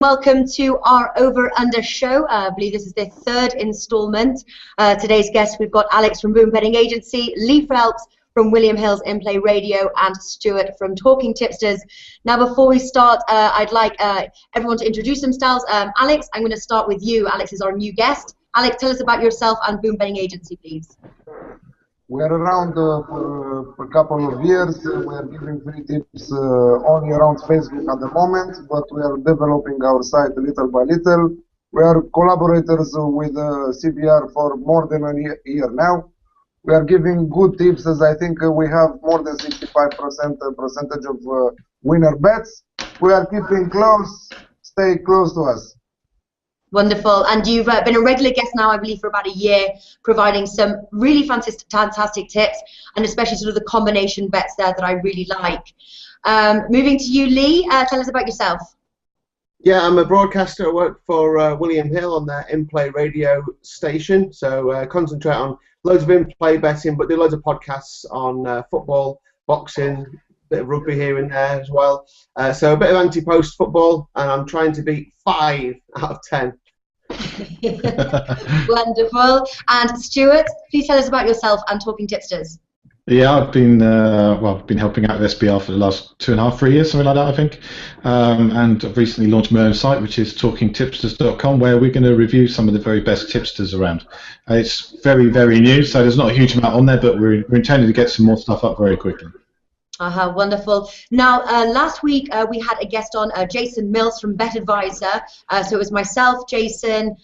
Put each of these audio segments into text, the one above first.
Welcome to our Over Under show. I believe this is the third installment. Today's guests, we've got Alex from BoomBetting Agency, Lee Phelps from Hills Inplay Radio, and Stuart from Talking Tipsters. Now, before we start, I'd like everyone to introduce themselves. Alex, I'm going to start with you. Alex is our new guest. Alex, tell us about yourself and BoomBetting Agency, please. We are around for a couple of years. We are giving free tips only around Facebook at the moment, but we are developing our site little by little. We are collaborators with CBR for more than a year now. We are giving good tips, as I think we have more than 65% percentage of winner bets. We are keeping close. Stay close to us. Wonderful. And you've been a regular guest now, I believe, for about a year, providing some really fantastic tips, and especially sort of the combination bets there that I really like. Moving to you, Lee, tell us about yourself. Yeah, I'm a broadcaster. I work for William Hill on their in-play radio station, so concentrate on loads of in-play betting, but do loads of podcasts on football, boxing, bit of rugby here and there as well. So a bit of anti-post football, and I'm trying to beat 5 out of 10. Wonderful. And Stuart, please tell us about yourself and Talking Tipsters. Yeah, I've been been helping out with SBR for the last 2.5, 3 years, something like that, I think. And I've recently launched my own site, which is TalkingTipsters.com, where we're going to review some of the very best tipsters around. It's very, very new, so there's not a huge amount on there, but we're intending to get some more stuff up very quickly. Wonderful. Now, last week we had a guest on, Jason Mills from Bet Advisor. So it was myself, Jason,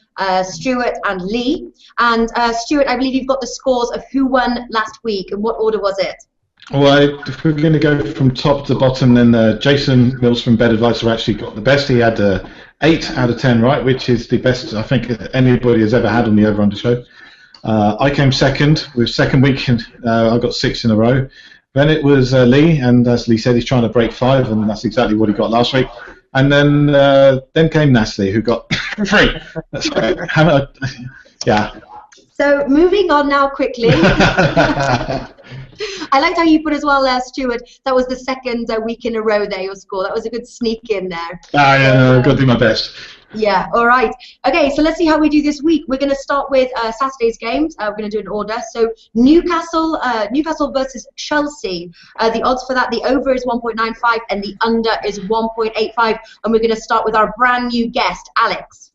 Stuart, and Lee. And Stuart, I believe you've got the scores of who won last week. And what order was it? Well, if we're going to go from top to bottom, then Jason Mills from Bet Advisor actually got the best. He had 8 out of 10 right, which is the best I think anybody has ever had on the Over Under show. I came second with second week, and I got 6 in a row. Then it was Lee, and as Lee said, he's trying to break 5, and that's exactly what he got last week. And then came Natalie, who got 3. That's right. Yeah. So moving on now quickly. I liked how you put as well, Stuart. That was the second week in a row there, your score. That was a good sneak in there. Yeah, no, I've got to do my best. Yeah, all right. Okay, so let's see how we do this week. We're going to start with Saturday's games. We're going to do an order. So Newcastle versus Chelsea. The odds for that, the over is 1.95 and the under is 1.85. And we're going to start with our brand new guest, Alex.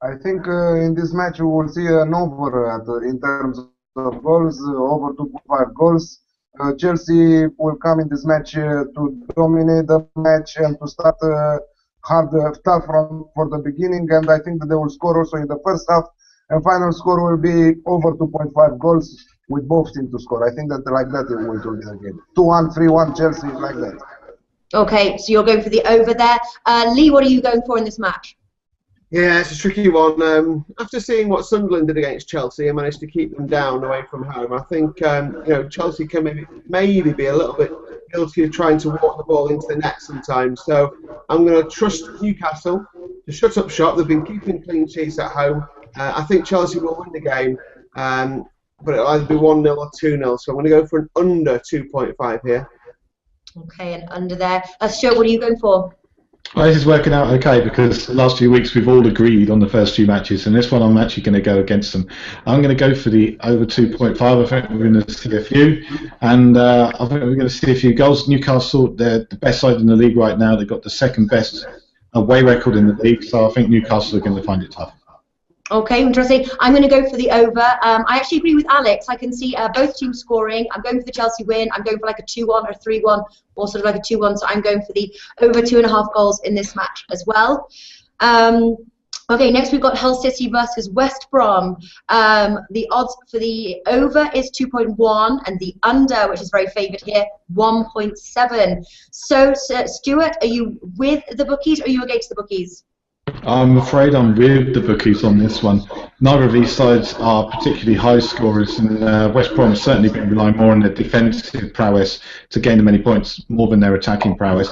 I think in this match we will see an over in terms of goals, over 2.5 goals. Chelsea will come in this match to dominate the match and to start tough for the beginning, and I think that they will score also in the first half, and final score will be over 2.5 goals with both teams to score. I think that like that it will be the game. 2-1, 3-1 Chelsea, like that. Okay, so you're going for the over there. Lee, what are you going for in this match? Yeah, it's a tricky one. After seeing what Sunderland did against Chelsea and managed to keep them down away from home, I think Chelsea can maybe be a little bit guilty of trying to walk the ball into the net sometimes. So I'm going to trust Newcastle to shut up shop. They've been keeping clean sheets at home. I think Chelsea will win the game, but it'll either be 1-0 or 2-0. So I'm going to go for an under 2.5 here. Okay, and under there. Stuart, what are you going for? Well, this is working out okay because the last few weeks we've all agreed on the first few matches, and this one I'm actually going to go against them. I'm going to go for the over 2.5. I think we're going to see a few, and I think we're going to see a few goals. Newcastle, they're the best side in the league right now. They've got the second best away record in the league, so I think Newcastle are going to find it tough. Okay, interesting. I'm going to go for the over. I actually agree with Alex. I can see both teams scoring. I'm going for the Chelsea win. I'm going for like a 2-1 or 3-1, or sort of like a 2-1. So I'm going for the over 2.5 goals in this match as well. Okay, next we've got Hull City versus West Brom. The odds for the over is 2.1 and the under, which is very favoured here, 1.7. So, Stuart, are you with the bookies or are you against the bookies? I'm afraid I'm with the bookies on this one. Neither of these sides are particularly high scorers, and West Brom has certainly been relying more on their defensive prowess to gain them many points, more than their attacking prowess.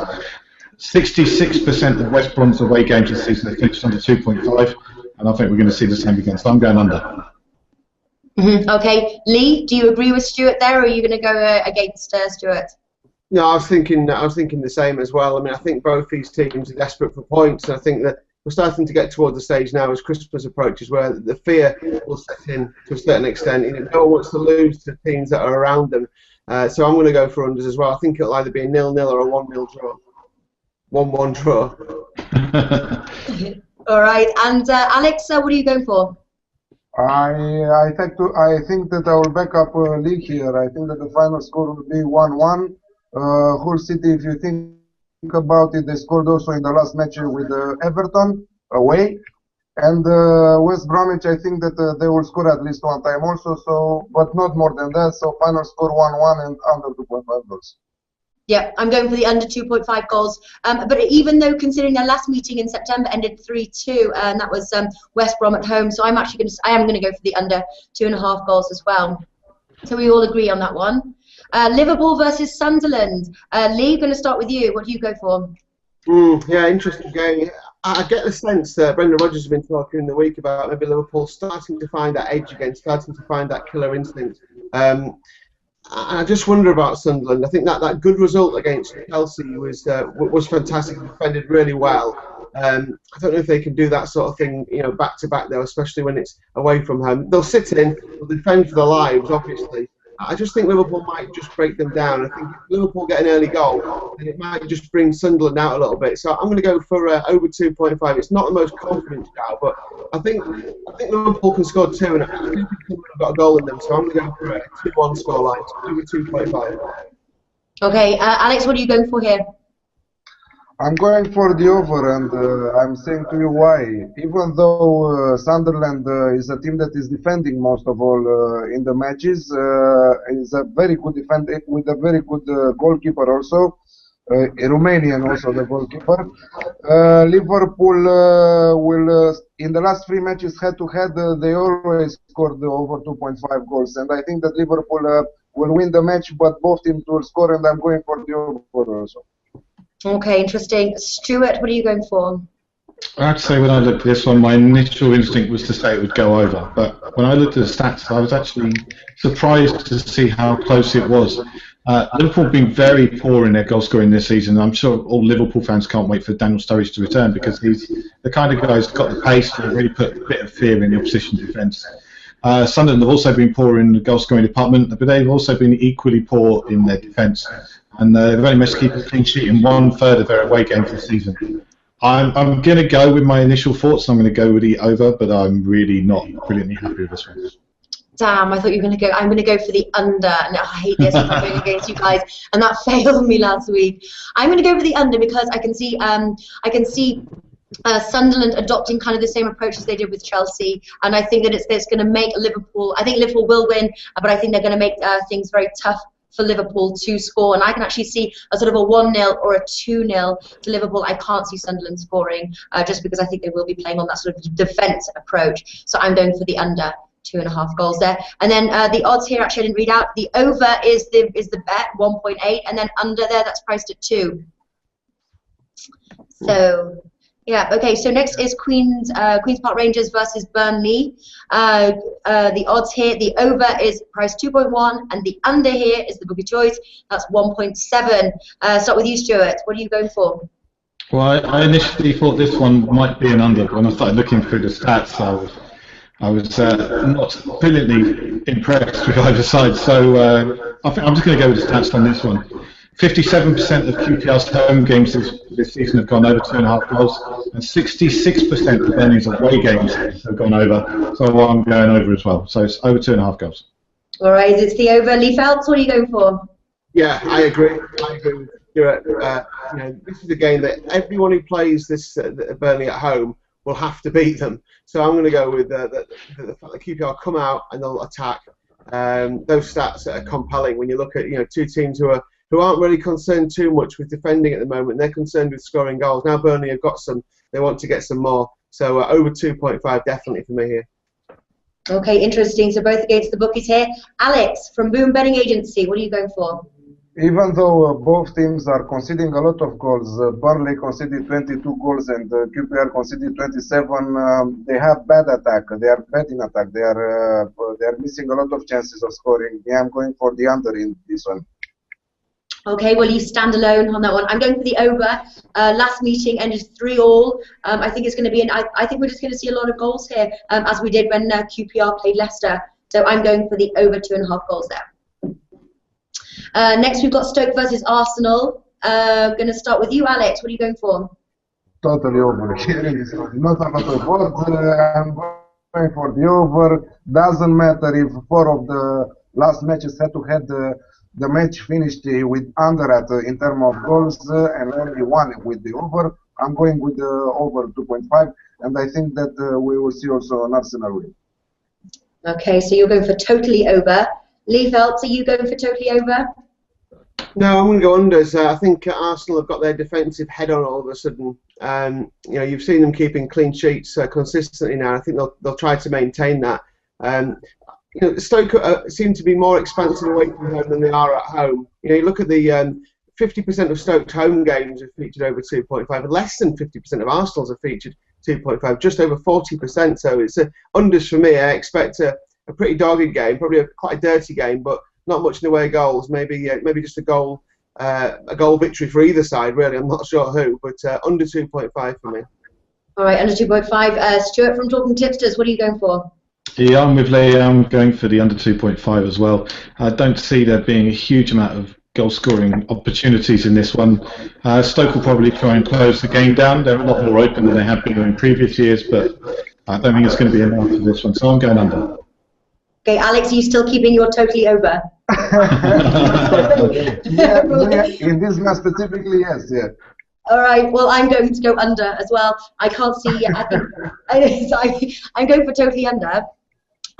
66% of West Brom's away games this season have finished under 2.5, and I think we're going to see the same again, so I'm going under. Okay, Lee, do you agree with Stuart there, or are you going to go against Stuart? No, I was thinking the same as well. I mean, I think both these teams are desperate for points, and I think that we're starting to get towards the stage now as Christmas approaches where the fear will set in to a certain extent. You know, no one wants to lose to teams that are around them. So I'm going to go for unders as well. I think it'll either be a 0-0 or a 1-0 draw. 1-1 draw. All right, and Alex, what are you going for? I think that I will back up Lee here. I think that the final score will be 1-1. Hull City, if you think about it, they scored also in the last match with Everton away. And West Bromwich, I think that they will score at least one time also, so but not more than that. So final score 1-1 and under 2.5 goals. Yeah, I'm going for the under 2.5 goals. But even though considering their last meeting in September ended 3-2, and that was West Brom at home, so I am going to go for the under 2.5 goals as well. So we all agree on that one. Liverpool versus Sunderland. Lee, going to start with you. What do you go for? Yeah, interesting game. I get the sense that Brendan Rodgers has been talking in the week about maybe Liverpool starting to find that edge again, starting to find that killer instinct. And I just wonder about Sunderland. I think that good result against Chelsea was fantastic. Defended really well. I don't know if they can do that sort of thing, you know, back to back though, especially when it's away from home. They'll sit in, they'll defend for their lives, obviously. I just think Liverpool might just break them down. I think if Liverpool get an early goal, then it might just bring Sunderland out a little bit. So I'm going to go for over 2.5. It's not the most confident shout, but I think Liverpool can score 2, and I think they've got a goal in them. So I'm going to go for a 2-1 scoreline, over 2.5. Okay, Alex, what are you going for here? I'm going for the over, and I'm saying to you why. Even though Sunderland is a team that is defending most of all in the matches, is a very good defender with a very good goalkeeper also, a Romanian also the goalkeeper. Liverpool will, in the last 3 matches head-to-head, they always scored over 2.5 goals, and I think that Liverpool will win the match, but both teams will score, and I'm going for the over also. Okay, interesting. Stuart, what are you going for? I have to say, when I looked at this one, my initial instinct was to say it would go over. But when I looked at the stats, I was actually surprised to see how close it was. Liverpool have been very poor in their goal scoring this season. I'm sure all Liverpool fans can't wait for Daniel Sturridge to return because he's the kind of guy who's got the pace to really put a bit of fear in the opposition defence. Sunderland have also been poor in the goal scoring department, but they've also been equally poor in their defence. And they've only managed to keep a clean sheet in 1/3 of their away games this season. I'm going to go with my initial thoughts. I'm going to go with the over, but I'm really not brilliantly happy with this one. Damn, I thought you were going to go. I'm going to go for the under. No, I hate this. I'm going against you guys, and that failed me last week. I'm going to go for the under because I can see Sunderland adopting kind of the same approach as they did with Chelsea, and I think that it's going to make Liverpool. I think Liverpool will win, but I think they're going to make things very tough for Liverpool to score, and I can actually see a sort of a 1-0 or a 2-0 to Liverpool. I can't see Sunderland scoring just because I think they will be playing on that sort of defence approach. So I'm going for the under 2.5 goals there. And then the odds here, actually I didn't read out. The over is the bet 1.8, and then under there that's priced at 2. So yeah, okay, so next is Queen's Park Rangers versus Burnley. The odds here, the over is priced 2.1, and the under here is the bookie choice. That's 1.7. Start with you, Stuart. What are you going for? Well, I initially thought this one might be an under, but when I started looking through the stats, I was not brilliantly impressed with either side. So I think I'm just going to go with the stats on this one. 57% of QPR's home games this season have gone over 2.5 goals, and 66% of Burnley's away games have gone over. So I'm going over as well. So it's over 2.5 goals. All right, it's the over. Lee Phelps, what are you going for? Yeah, I agree. I agree with Stuart. You know, this is a game that everyone who plays this Burnley at home will have to beat them. So I'm going to go with the fact that QPR come out and they'll attack. Those stats are compelling when you look at two teams who aren't really concerned too much with defending at the moment. They're concerned with scoring goals. Now Burnley have got some. They want to get some more. So over 2.5 definitely for me here. Okay, interesting. So both against the bookies here. Alex from BoomBetting Agency, what are you going for? Even though both teams are conceding a lot of goals, Burnley conceded 22 goals and QPR conceded 27. They have bad attack. They are bad in attack. They are missing a lot of chances of scoring. Yeah, I'm going for the under in this one. Okay, well, you stand alone on that one. I'm going for the over. Last meeting ended 3-3. I think it's going to be I think we're just going to see a lot of goals here, as we did when QPR played Leicester. So I'm going for the over 2.5 goals there. Next, we've got Stoke versus Arsenal. Going to start with you, Alex. What are you going for? Totally over here. Not a lot of words. I'm going for the over. Doesn't matter if 4 of the last matches head-to-head, the match finished with under in terms of goals, and only 1 with the over. I'm going with the over 2.5, and I think that we will see also an Arsenal win. Okay, so you're going for totally over. Lee Phelps, are you going for totally over? No, I'm going to go unders. I think Arsenal have got their defensive head on all of a sudden. You know, you've seen them keeping clean sheets consistently now. I think they'll try to maintain that. You know, Stoke seem to be more expansive away from home than they are at home. You know, you look at the 50% of Stoke's home games have featured over 2.5, and less than 50% of Arsenal's have featured 2.5, just over 40%. So it's unders for me. I expect a pretty dogged game, probably quite a dirty game, but not much in the way of goals. Maybe just a goal victory for either side. Really, I'm not sure who, but under 2.5 for me. All right, under 2.5. Stuart from Talking Tipsters, what are you going for? Yeah, I'm with Lee. I'm going for the under 2.5 as well. I don't see there being a huge amount of goal-scoring opportunities in this one. Stoke will probably try and close the game down. They're a lot more open than they have been in previous years, but I don't think it's going to be enough for this one, so I'm going under. Okay, Alex, are you still keeping your totally over? yeah, in this match specifically, yes, yeah. All right, well, I'm going to go under as well. I can't see, I'm going for totally under.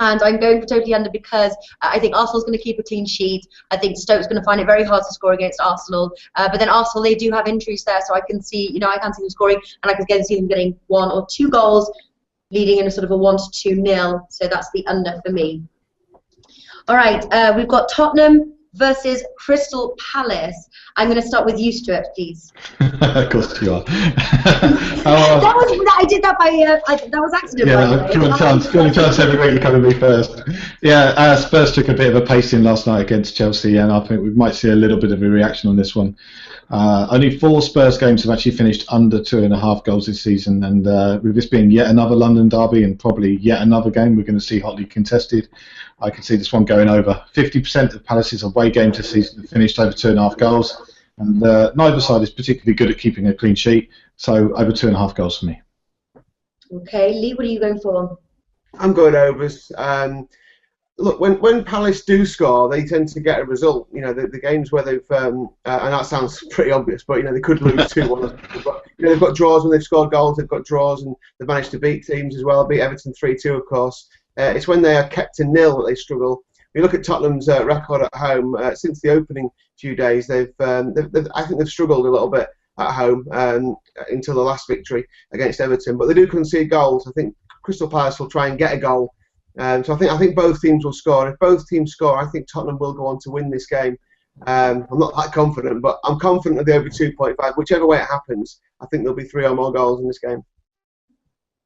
And I'm going for totally under because I think Arsenal's going to keep a clean sheet. I think Stoke's going to find it very hard to score against Arsenal. But then Arsenal, they do have injuries there, so I can see, you know, I can see them scoring, and I can see them getting 1 or 2 goals, leading in a sort of a 1-2-0. So that's the under for me. All right, we've got Tottenham versus Crystal Palace. I'm going to start with you, Stuart, please. Of course you are. I did that by that was accident. Yeah, good chance every week you're coming to me first. Yeah, Spurs took a bit of a pacing last night against Chelsea, and I think we might see a little bit of a reaction on this one. Only 4 Spurs games have actually finished under 2.5 goals this season, and with this being yet another London derby and probably yet another game we're going to see hotly contested, I can see this one going over. 50% of Palace's away games this season have finished over 2.5 goals, and neither side is particularly good at keeping a clean sheet, so over 2.5 goals for me. Okay, Lee, what are you going for? I'm going overs. Look, when Palace do score, they tend to get a result. You know, the games where they've, and that sounds pretty obvious, but you know they could lose 2-1. But you know, they've got draws when they've scored goals. They've got draws, and they've managed to beat teams as well. Beat Everton 3-2, of course. It's when they are kept to nil that they struggle. We look at Tottenham's record at home since the opening few days. I think they've struggled a little bit at home until the last victory against Everton. But they do concede goals. I think Crystal Palace will try and get a goal. So I think both teams will score. And if both teams score, I think Tottenham will go on to win this game. I'm not that confident, but I'm confident of the over 2.5. Whichever way it happens, I think there'll be 3 or more goals in this game.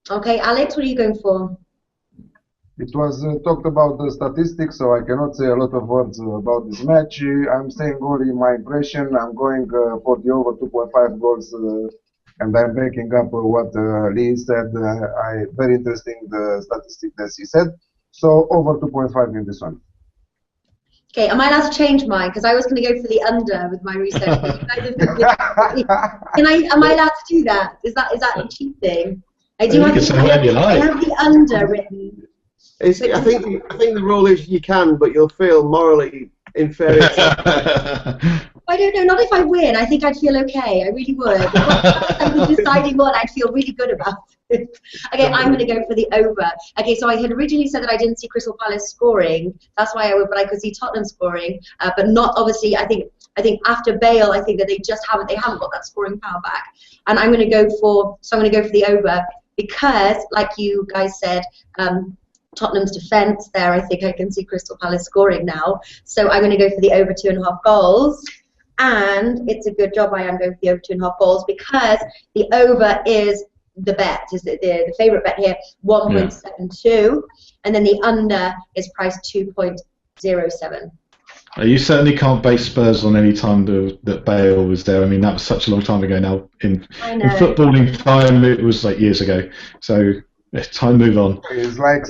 Okay, Alex, what are you going for? It was talked about the statistics, so I cannot say a lot of words about this match. I'm saying only my impression. I'm going for the over 2.5 goals, and I'm backing up what Lee said. Very interesting the statistic that he said. So over 2.5 in this one. Okay, am I allowed to change mine? Because I was going to go for the under with my research. Am I allowed to do that? Is that cheating? I do. You can say whatever you like. I have the under written. I think the rule is you can, but you'll feel morally inferior. I don't know, not if I win. I think I'd feel okay. I really would. If I was deciding what, I'd feel really good about it. Okay, I'm going to go for the over. Okay, so I had originally said that I didn't see Crystal Palace scoring. That's why I would, but I could see Tottenham scoring. But not obviously. I think after Bale, I think that they haven't got that scoring power back. And I'm going to go for the over because, like you guys said, Tottenham's defence there, I think I can see Crystal Palace scoring now. So I'm going to go for the over 2.5 goals. And it's a good job I am going for the over 2.5 goals because the over is the bet, is the favourite bet here, 1.72. And then the under is priced 2.07. You certainly can't base Spurs on any time that Bale was there. I mean, that was such a long time ago now. In footballing time, it was like years ago. So time move on. It's like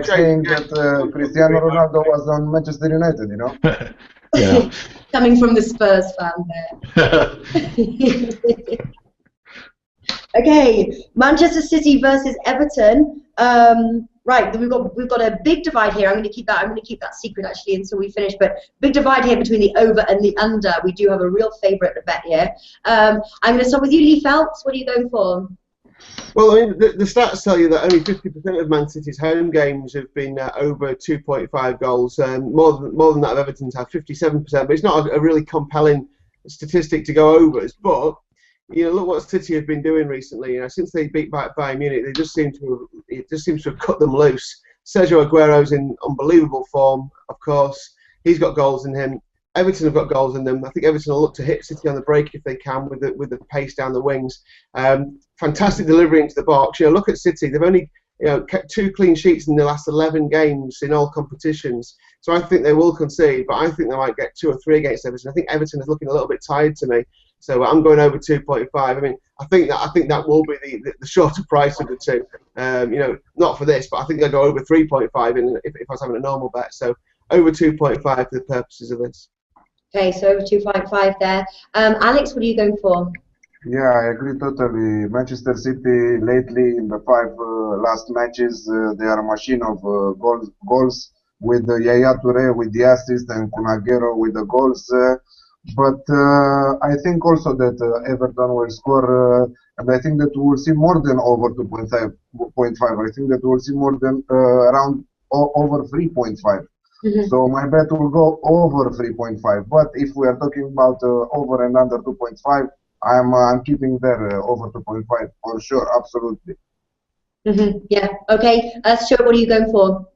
saying that Cristiano Ronaldo was on Manchester United, you know? Yeah. Coming from the Spurs fan there. Okay, Manchester City versus Everton. Right, we've got a big divide here. I'm going to keep that secret actually until we finish. But big divide here between the over and the under. We do have a real favourite bet here. I'm going to start with you, Lee Phelps. What are you going for? Well, I mean, the stats tell you that only 50% of Man City's home games have been over 2.5 goals. More than that of Everton's have 57%. But it's not a really compelling statistic to go over. But you know, look what City have been doing recently. You know, since they beat Bayern Munich, it just seems to have cut them loose. Sergio Aguero's in unbelievable form. Of course, he's got goals in him. Everton have got goals in them. I think Everton will look to hit City on the break if they can with the pace down the wings. Fantastic delivery into the box. You know, look at City. They've only kept 2 clean sheets in the last 11 games in all competitions. So I think they will concede, but I think they might get 2 or 3 against Everton. I think Everton is looking a little bit tired to me. So I'm going over 2.5. I mean, I think that will be the shorter price of the two. You know, not for this, but I think they'll go over 3.5 if I was having a normal bet. So over 2.5 for the purposes of this. Okay, so over 2.5 there. Alex, what are you going for? Yeah, I agree totally. Manchester City lately in the 5 last matches, they are a machine of goals with Yaya Touré with the assist and Kun Aguero with the goals. But I think also that Everton will score, and I think that we will see more than over 2.5. I think that we will see more than around over 3.5. So my bet will go over 3.5. But if we are talking about over and under 2.5, I'm keeping there over 2.5 for sure, absolutely. Yeah. Okay. Stuart, what are you going for?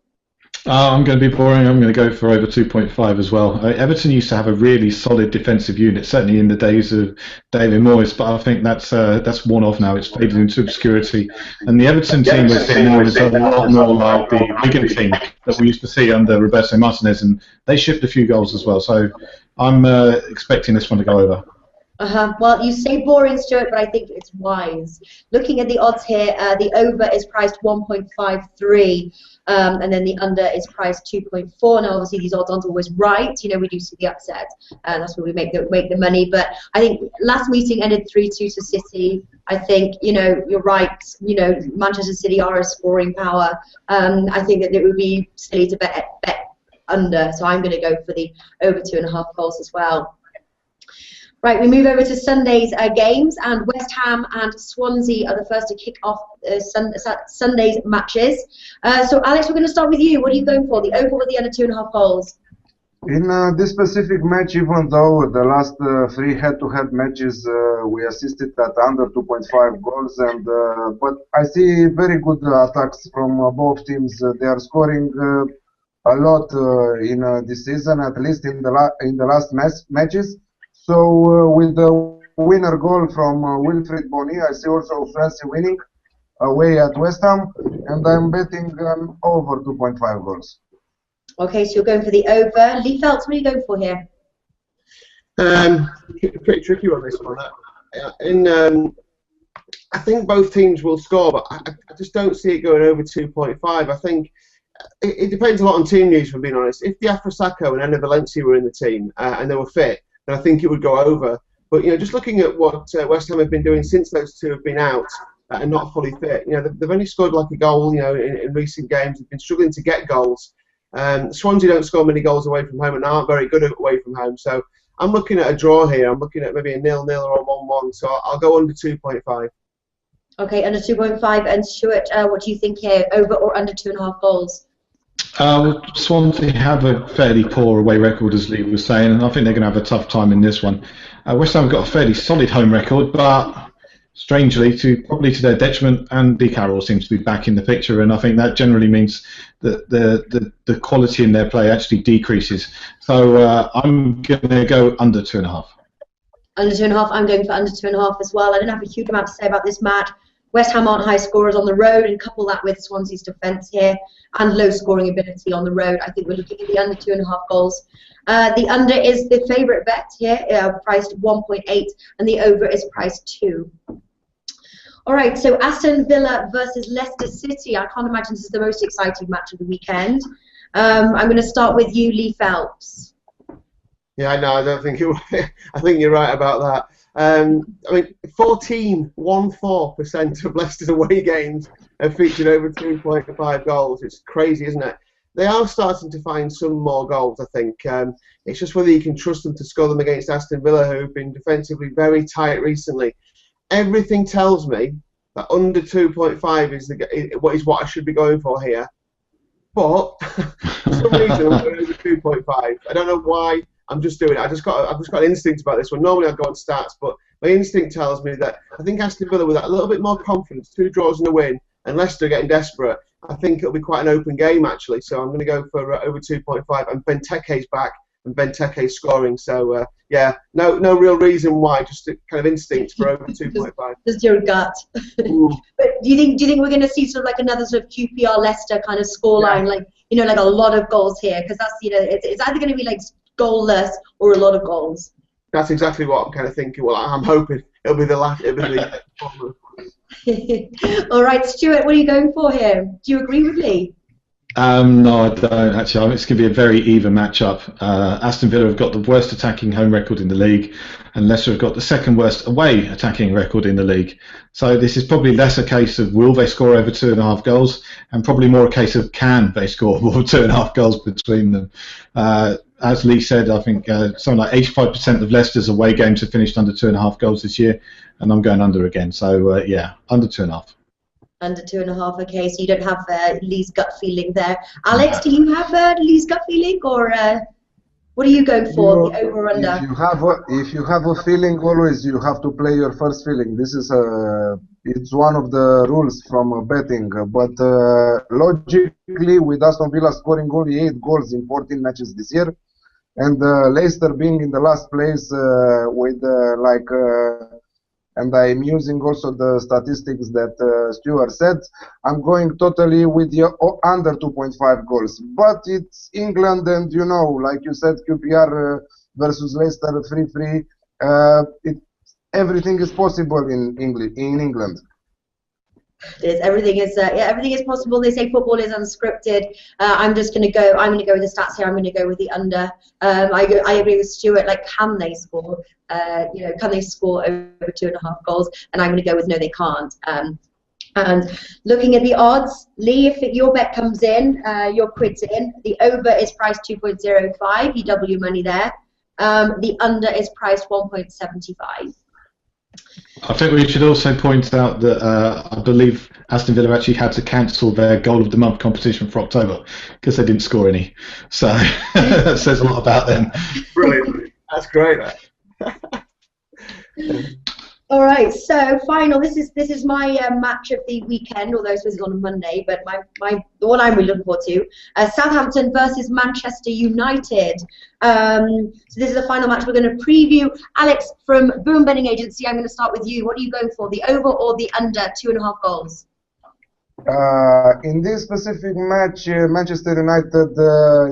I'm going to be boring. I'm going to go for over 2.5 as well. Everton used to have a really solid defensive unit, certainly in the days of David Moyes, but I think that's worn off now. It's faded into obscurity. And the Everton team we're seeing now is a lot more like the Wigan team that we used to see under Roberto Martinez, and they shipped a few goals as well. So I'm expecting this one to go over. Well, you say boring, Stuart, but I think it's wise. Looking at the odds here, the over is priced 1.53, and then the under is priced 2.4. Now, obviously, these odds aren't always right. You know, we do see the upset, and that's where we make the money. But I think last meeting ended 3-2 to City. I think, you know, you're right. You know, Manchester City are a scoring power. I think that it would be silly to bet under, so I'm going to go for the over 2.5 goals as well. Right, we move over to Sunday's games, and West Ham and Swansea are the first to kick off Sunday's matches. So, Alex, we're going to start with you. What are you going for, the over or the under 2.5 goals? In this specific match, even though the last 3 head-to-head matches we assisted at under 2.5 goals, and but I see very good attacks from both teams. They are scoring a lot in this season, at least in the last matches. So with the winner goal from Wilfried Bony, I see also Swansea winning away at West Ham, and I'm betting over 2.5 goals. Okay, so you're going for the over. Lee Phelps, what are you going for here? Pretty tricky on this one. I think both teams will score, but I just don't see it going over 2.5. I think it depends a lot on team news, if I'm being honest. If Diafra Sakho and Enner Valencia were in the team and they were fit, then I think it would go over. But you know, just looking at what West Ham have been doing since those two have been out and not fully fit, you know, they've only scored like a goal, you know, in recent games. They've been struggling to get goals. Swansea don't score many goals away from home and aren't very good away from home. So I'm looking at a draw here. I'm looking at maybe a 0-0 or a 1-1. So I'll go under 2.5. Okay, under 2.5. And Stuart, what do you think here? Over or under 2.5 goals? Swansea have a fairly poor away record, as Lee was saying, and I think they're going to have a tough time in this one. West Ham have got a fairly solid home record, but strangely, probably to their detriment, Andy Carroll seems to be back in the picture, and I think that generally means that the quality in their play actually decreases. So I'm going to go under 2.5. Under 2.5. I'm going for under 2.5 as well. I don't have a huge amount to say about this match. West Ham aren't high scorers on the road, and couple that with Swansea's defence here and low scoring ability on the road. I think we're looking at the under 2.5 goals. The under is the favourite bet here, priced 1.8, and the over is priced 2. All right, so Aston Villa versus Leicester City. I can't imagine this is the most exciting match of the weekend. I'm going to start with you, Lee Phelps. Yeah, no, I don't think it. I think you're right about that. I mean, 14% of Leicester's away games have featured over 2.5 goals. It's crazy, isn't it? They are starting to find some more goals, I think. It's just whether you can trust them to score them against Aston Villa, who've been defensively very tight recently. Everything tells me that under 2.5 is what I should be going for here. But for some reason, I'm going over 2.5. I don't know why. I'm just doing it. I've just got an instinct about this one. Normally I'd go on stats, but my instinct tells me that I think Aston Villa with that a little bit more confidence, 2 draws and a win, and Leicester getting desperate, I think it'll be quite an open game actually. So I'm going to go for over 2.5. And Benteke's back, and Benteke's scoring. So yeah, no real reason why, just a kind of instinct for over 2.5. Just your gut. But do you think we're going to see sort of like another sort of QPR Leicester kind of scoreline, like like a lot of goals here? Because that's it's either going to be like goalless or a lot of goals. That's exactly what I'm kind of thinking. Well, I'm hoping it'll be the last. All right, Stuart, what are you going for here? Do you agree with Lee? No, I don't actually. It's going to be a very even matchup. Aston Villa have got the worst attacking home record in the league, and Leicester have got the second worst away attacking record in the league. So this is probably less a case of will they score over 2.5 goals, and probably more a case of can they score more than 2.5 goals between them. As Lee said, I think something like 85% of Leicester's away games have finished under 2.5 goals this year, and I'm going under again. So yeah, under 2.5. Under 2.5. Okay, so you don't have Lee's gut feeling there. Alex, do you have Lee's gut feeling, or what are you going for? The over or under? If you have a feeling, always you have to play your first feeling. This is it's one of the rules from betting. But logically, with Aston Villa scoring only 8 goals in 14 matches this year, and Leicester being in the last place with and I'm using also the statistics that Stuart said, I'm going totally with the under 2.5 goals. But it's England, and like you said, QPR versus Leicester 3-3. Everything is possible in England. Everything is possible. They say football is unscripted. I'm going to go with the stats here. I'm going to go with the under. I agree with Stuart. Like, can they score? Can they score over 2.5 goals? And I'm going to go with no, they can't. And looking at the odds, Lee, if your bet comes in, your quid's in. The over is priced 2.05. You double your money there. The under is priced 1.75. I think we should also point out that I believe Aston Villa actually had to cancel their Goal of the Month competition for October because they didn't score any. So that says a lot about them. Brilliant. That's great. All right, so final. This is my match of the weekend, although this was on a Monday, but the one I'm really looking forward to. Southampton versus Manchester United. So this is the final match we're going to preview. Alex from BoomBetting Agency, I'm going to start with you. What are you going for, the over or the under 2.5 goals? In this specific match, Manchester United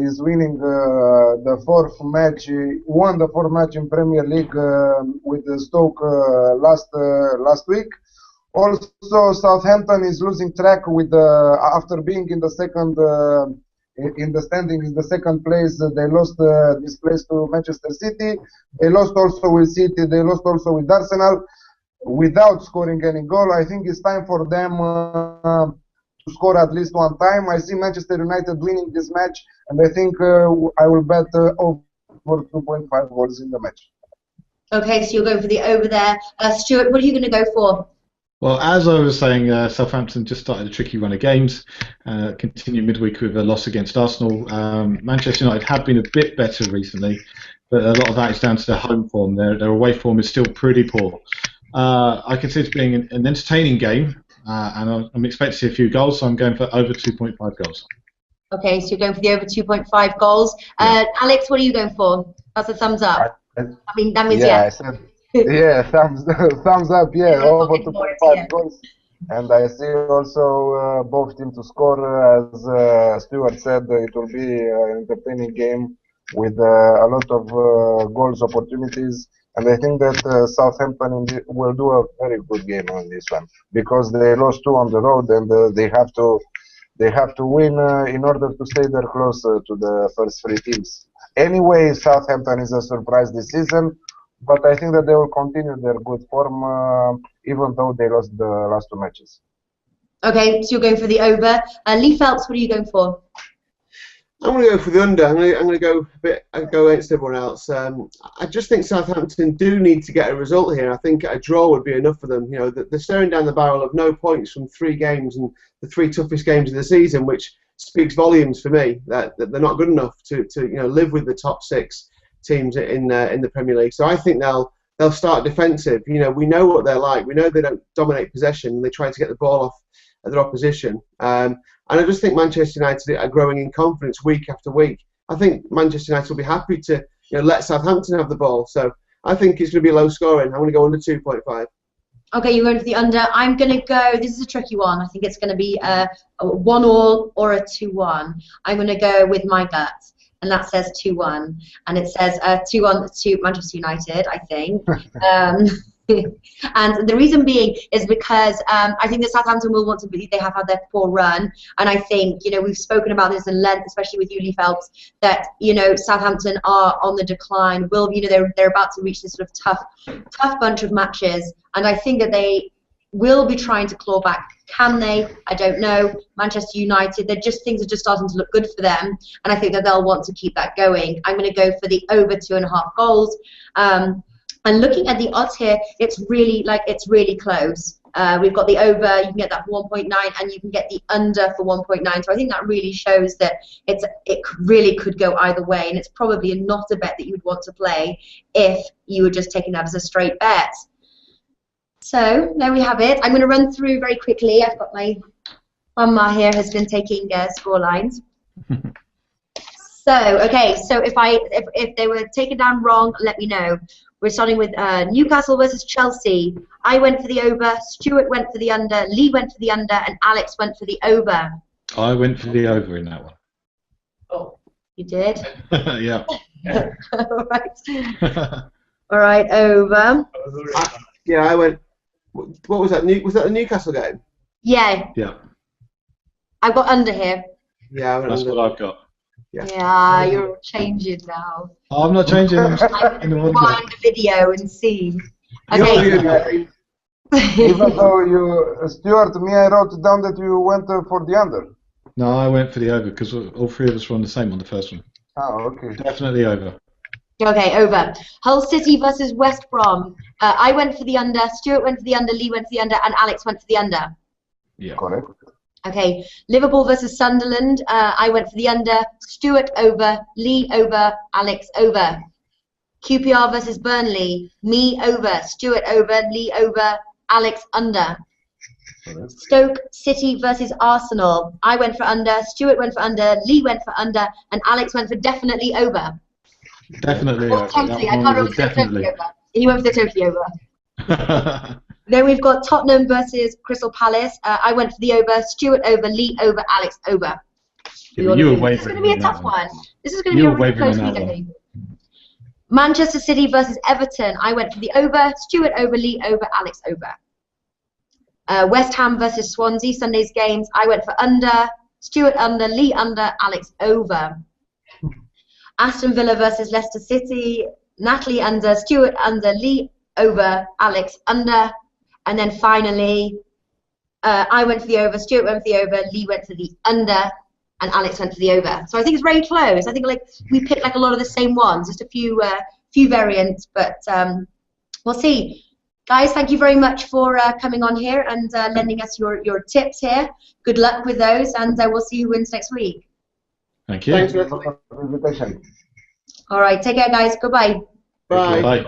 is winning the fourth match, won the fourth match in Premier League with Stoke last week. Also, Southampton is losing track with after being in the second in the standings, in the second place. They lost this place to Manchester City. They lost also with City. They lost also with Arsenal, without scoring any goal. I think it's time for them to score at least one time. I see Manchester United winning this match, and I think I will bet over 2.5 goals in the match. Okay, so you're going for the over there. Stuart, what are you going to go for? Well, as I was saying, Southampton just started a tricky run of games, continued midweek with a loss against Arsenal. Manchester United have been a bit better recently, but a lot of that is down to their home form. Their away form is still pretty poor. I can see it being an entertaining game, and I'm expecting to see a few goals, so I'm going for over 2.5 goals. Okay, so you're going for the over 2.5 goals. Yeah. Alex, what are you going for? That's a thumbs up. I mean, that means yeah. Yeah, thumbs up, yeah, over 2.5 goals. And I see also both teams to score. As Stuart said, it will be an entertaining game with a lot of goals opportunities. And I think that Southampton will do a very good game on this one because they lost 2 on the road, and they have to win in order to stay there close to the first 3 teams. Anyway, Southampton is a surprise this season, but I think that they will continue their good form even though they lost the last 2 matches. Okay, so you're going for the over. Lee Phelps, what are you going for? I'm going to go for the under. I'm going to go against everyone else. I just think Southampton do need to get a result here. I think a draw would be enough for them. You know, they're staring down the barrel of no points from 3 games and the 3 toughest games of the season, which speaks volumes for me that they're not good enough to live with the top 6 teams in the Premier League. So I think they'll start defensive. You know, we know what they're like. We know they don't dominate possession. They try to get the ball off at their opposition. And I just think Manchester United are growing in confidence week after week. I think Manchester United will be happy to let Southampton have the ball. So I think it's going to be low scoring. I'm going to go under 2.5. Okay, you're going for the under. I'm going to go, this is a tricky one. I think it's going to be a 1-1 or a 2-1. I'm going to go with my gut, and that says 2-1. And it says 2-1 to Manchester United, I think. And the reason being is because I think that Southampton will want to believe they have had their poor run, and I think we've spoken about this in length, especially with you, Lee Phelps, that Southampton are on the decline. They're about to reach this sort of tough bunch of matches, and I think that they will be trying to claw back. Can they? I don't know. Manchester United, things are just starting to look good for them, and I think that they'll want to keep that going. I'm going to go for the over 2.5 goals. And looking at the odds here, it's really close. We've got the over, you can get that for 1.9, and you can get the under for 1.9. So I think that really shows that it really could go either way, and it's probably not a bet that you'd want to play if you were just taking that as a straight bet. So there we have it. I'm going to run through very quickly. I've got my Mama here has been taking score lines. So okay, so if they were taken down wrong, let me know. We're starting with Newcastle versus Chelsea. I went for the over, Stuart went for the under, Lee went for the under, and Alex went for the over. I went for the over in that one. Oh, you did? Yeah. All right. All right, over. I went. What was that? Was that the Newcastle game? Yeah. Yeah. I've got under here. Yeah, that's under. what I've got. Yeah, you're changing now. I'm not changing. I'm going to rewind the video and see. Okay. Even though Stuart, I wrote down that you went for the under. No, I went for the over because all 3 of us were on the same on the first one. Oh, okay. Definitely over. Okay, over. Hull City versus West Brom. I went for the under, Stuart went for the under, Lee went for the under, and Alex went for the under. Yeah. Correct. Okay, Liverpool versus Sunderland. I went for the under, Stuart over, Lee over, Alex over. QPR versus Burnley. Me over, Stuart over, Lee over, Alex under. Stoke City versus Arsenal. I went for under, Stuart went for under, Lee went for under, and Alex went for definitely over. Definitely Or over. totally, I can't remember Definitely over. He went for the totally over. Then we've got Tottenham versus Crystal Palace. I went for the over, Stuart over, Lee over, Alex over. You were wavering. This is going to be a tough one. This is going to be a really close week, I think. Manchester City versus Everton. I went for the over, Stuart over, Lee over, Alex over. West Ham versus Swansea, Sunday's games. I went for under, Stuart under, Lee under, Alex over. Aston Villa versus Leicester City. Natalie under, Stuart under, Lee over, Alex under. And then finally, I went for the over, Stuart went for the over, Lee went for the under, and Alex went for the over. So I think it's very close. I think we picked a lot of the same ones, just a few variants, but we'll see. Guys, thank you very much for coming on here and lending us your tips here. Good luck with those, and we'll see who wins next week. Thank you. Thanks, For the invitation. All right, take care, guys. Goodbye. Bye. Bye.